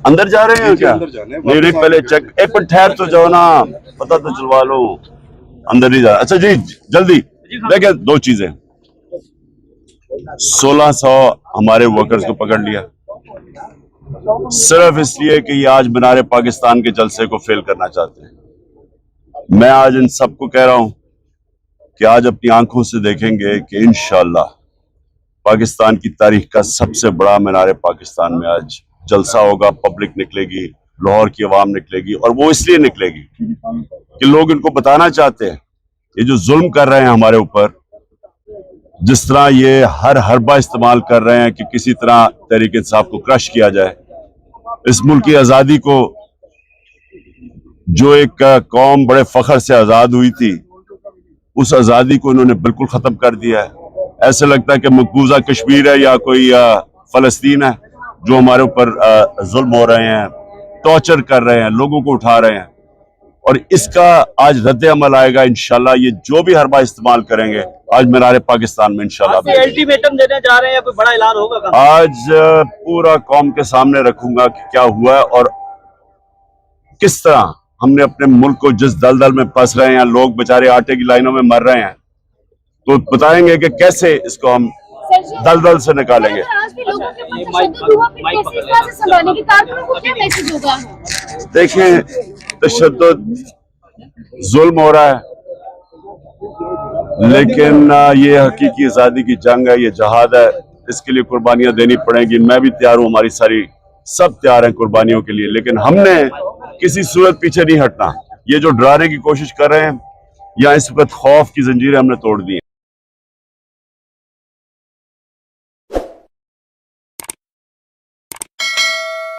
अंदर जा रहे हैं क्या? नहीं नहीं, पहले चेक, एक मिनट ठहर तो जाओ ना, पता तो चलवा लो। अंदर नहीं जा। अच्छा जी, जल्दी देखिए, दो चीजें। 1600 हमारे वर्कर्स को पकड़ लिया, सिर्फ इसलिए कि ये आज मीनार पाकिस्तान के जलसे को फेल करना चाहते हैं। मैं आज इन सबको कह रहा हूं कि आज अपनी आंखों से देखेंगे कि इंशाअल्लाह पाकिस्तान की तारीख का सबसे बड़ा मीनार पाकिस्तान में आज जलसा होगा। पब्लिक निकलेगी, लाहौर की आवाम निकलेगी, और वो इसलिए निकलेगी कि लोग इनको बताना चाहते हैं ये जो जुल्म कर रहे हैं हमारे ऊपर, जिस तरह ये हर हरबा इस्तेमाल कर रहे हैं कि किसी तरह तहरीक इंसाफ को क्रश किया जाए। इस मुल्क की आज़ादी को, जो एक कौम बड़े फख्र से आज़ाद हुई थी, उस आज़ादी को इन्होंने बिल्कुल ख़त्म कर दिया है। ऐसे लगता है कि मकबूजा कश्मीर है या कोई फ़लस्तीन है जो हमारे ऊपर जुल्म हो रहे हैं, टॉर्चर कर रहे हैं, लोगों को उठा रहे हैं। और इसका आज रद्द अमल आएगा इंशाल्लाह। ये जो भी हरबा इस्तेमाल करेंगे आज मीनार पाकिस्तान में इंशाल्लाह। अल्टीमेटम देने जा रहे हैं, कोई बड़ा ऐलान होगा? आज पूरा कौम के सामने रखूंगा कि क्या हुआ है और किस तरह हमने अपने मुल्क को, जिस दलदल में फंस रहे हैं, लोग बेचारे आटे की लाइनों में मर रहे हैं, तो बताएंगे कि कैसे इसको हम दलदल से निकालेंगे। देखें, तशद्दुद जुल्म हो रहा है, लेकिन ये हकीकी आज़ादी की जंग है, ये जहाद है, इसके लिए कुर्बानियां देनी पड़ेंगी। मैं भी तैयार हूं, हमारी सारी सब तैयार हैं कुर्बानियों के लिए, लेकिन हमने किसी सूरत पीछे नहीं हटना। ये जो डराने की कोशिश कर रहे हैं, या इस वक्त खौफ की जंजीरें हमने तोड़ दी हैं।